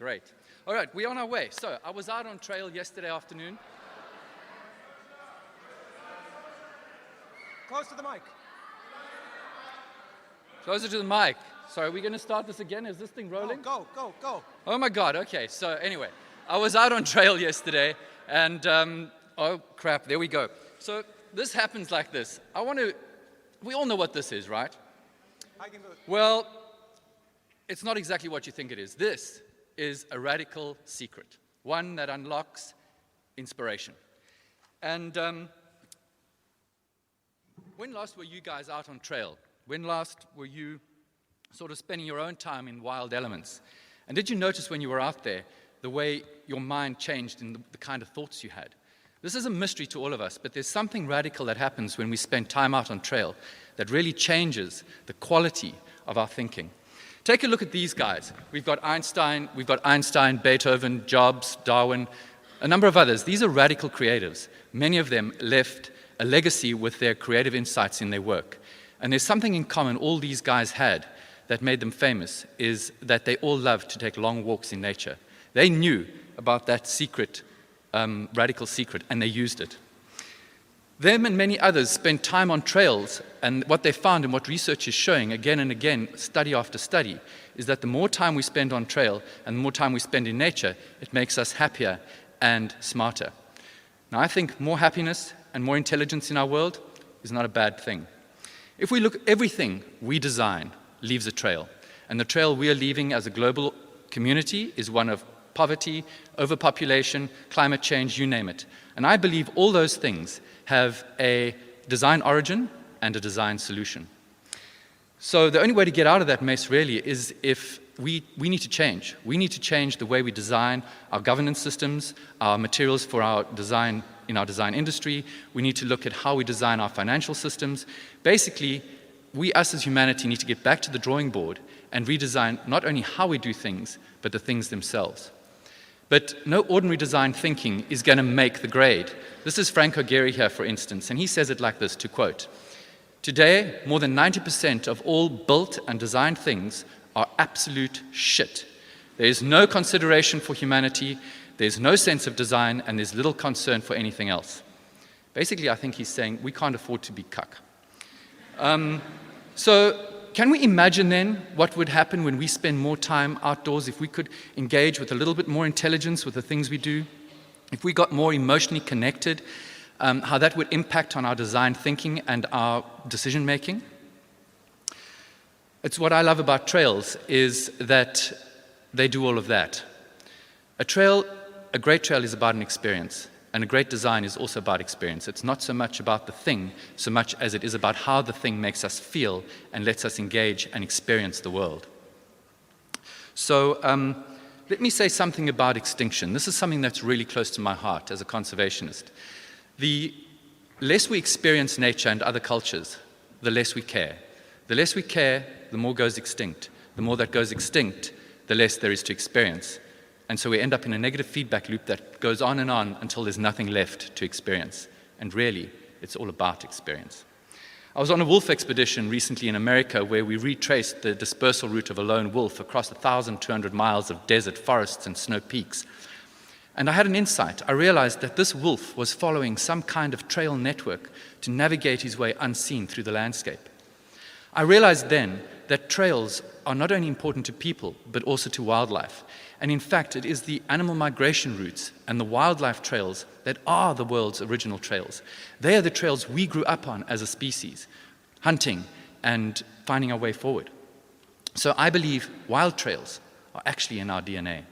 Great. All right, we're on our way. So I was out on trail yesterday afternoon. Close to the mic. Closer to the mic. Sorry, are we going to start this again? Is this thing rolling? Go. Oh my God, okay. So anyway, I was out on trail yesterday and, oh crap, there we go. So this happens like this. We all know what this is, right? I can do it. Well, it's not exactly what you think it is. This is a radical secret, one that unlocks inspiration. And when last were you guys out on trail? When last were you sort of spending your own time in wild elements? And did you notice when you were out there the way your mind changed in the kind of thoughts you had? This is a mystery to all of us, but there's something radical that happens when we spend time out on trail that really changes the quality of our thinking. Take a look at these guys. We've got Einstein, Beethoven, Jobs, Darwin, a number of others. These are radical creatives. Many of them left a legacy with their creative insights in their work. And there's something in common all these guys had that made them famous, is that they all loved to take long walks in nature. They knew about that secret, radical secret, and they used it. Them and many others spent time on trails, and what they found and what research is showing again and again, study after study, is that the more time we spend on trail and the more time we spend in nature, it makes us happier and smarter. Now, I think more happiness and more intelligence in our world is not a bad thing. If we look, everything we design leaves a trail, and the trail we are leaving as a global community is one of poverty, overpopulation, climate change, you name it. And I believe all those things have a design origin and a design solution. So the only way to get out of that mess really is if we need to change. We need to change the way we design our governance systems, our materials for our design in our design industry. We need to look at how we design our financial systems. Basically, us as humanity need to get back to the drawing board and redesign not only how we do things, but the things themselves. But no ordinary design thinking is going to make the grade. This is Franco Gehry here, for instance, and he says it like this, to quote, "Today, more than 90% of all built and designed things are absolute shit. There is no consideration for humanity, there's no sense of design, and there's little concern for anything else." Basically, I think he's saying we can't afford to be cuck. So can we imagine then what would happen when we spend more time outdoors, if we could engage with a little bit more intelligence with the things we do, if we got more emotionally connected, how that would impact on our design thinking and our decision making? It's what I love about trails is that they do all of that. A great trail is about an experience, and a great design is also about experience. It's not so much about the thing, so much as it is about how the thing makes us feel and lets us engage and experience the world. So let me say something about extinction. This is something that's really close to my heart as a conservationist. The less we experience nature and other cultures, the less we care. The less we care, the more goes extinct. The more that goes extinct, the less there is to experience. And so we end up in a negative feedback loop that goes on and on until there's nothing left to experience. And really, it's all about experience. I was on a wolf expedition recently in America where we retraced the dispersal route of a lone wolf across 1,200 miles of desert, forests, and snow peaks. And I had an insight. I realized that this wolf was following some kind of trail network to navigate his way unseen through the landscape. I realized then that trails are not only important to people, but also to wildlife. And in fact, it is the animal migration routes and the wildlife trails that are the world's original trails. They are the trails we grew up on as a species, hunting and finding our way forward. So I believe wild trails are actually in our DNA.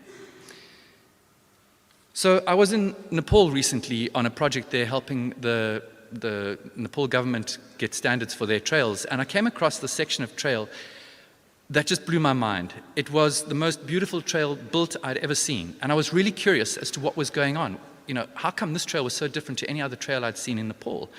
So I was in Nepal recently on a project there helping the Nepal government get standards for their trails, and I came across the section of trail that just blew my mind. It was the most beautiful trail built I'd ever seen, and I was really curious as to what was going on. You know, how come this trail was so different to any other trail I'd seen in Nepal?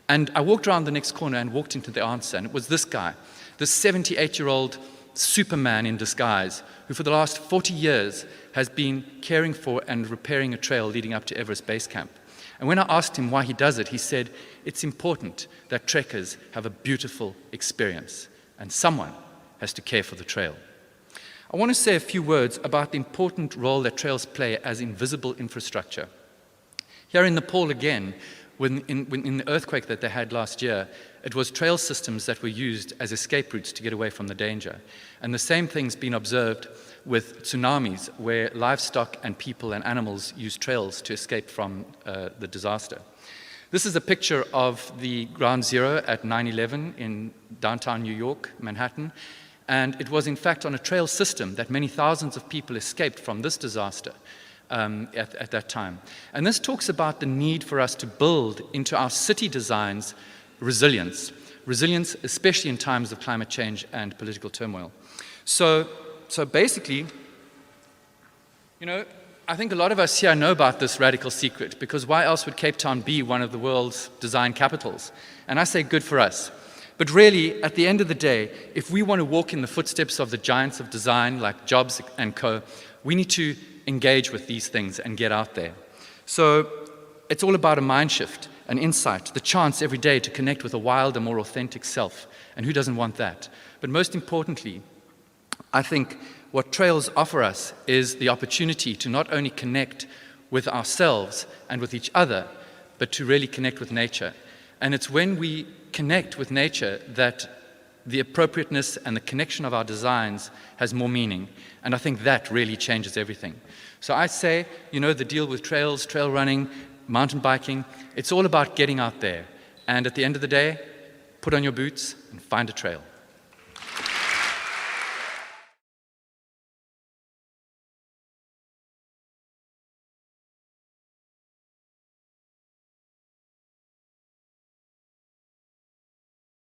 And I walked around the next corner and walked into the answer, and it was this guy, this 78-year-old Superman in disguise, who for the last 40 years has been caring for and repairing a trail leading up to Everest Base Camp. And when I asked him why he does it, he said, it's important that trekkers have a beautiful experience, and someone has to care for the trail. I want to say a few words about the important role that trails play as invisible infrastructure. Here in Nepal again, in the earthquake that they had last year, it was trail systems that were used as escape routes to get away from the danger. And the same thing's been observed with tsunamis, where livestock and people and animals use trails to escape from the disaster. This is a picture of the ground zero at 9/11 in downtown New York, Manhattan. And it was in fact on a trail system that many thousands of people escaped from this disaster at that time. And this talks about the need for us to build into our city designs resilience, especially in times of climate change and political turmoil. So basically, you know, I think a lot of us here know about this radical secret, because why else would Cape Town be one of the world's design capitals? And I say good for us. But really, at the end of the day, if we want to walk in the footsteps of the giants of design like Jobs and co., we need to engage with these things and get out there. So it's all about a mind shift, an insight, the chance every day to connect with a wilder, more authentic self. And who doesn't want that? But most importantly, I think what trails offer us is the opportunity to not only connect with ourselves and with each other, but to really connect with nature. And it's when we connect with nature that the appropriateness and the connection of our designs has more meaning. And I think that really changes everything. So I say, you know, the deal with trails, trail running, mountain biking, it's all about getting out there. And at the end of the day, put on your boots and find a trail.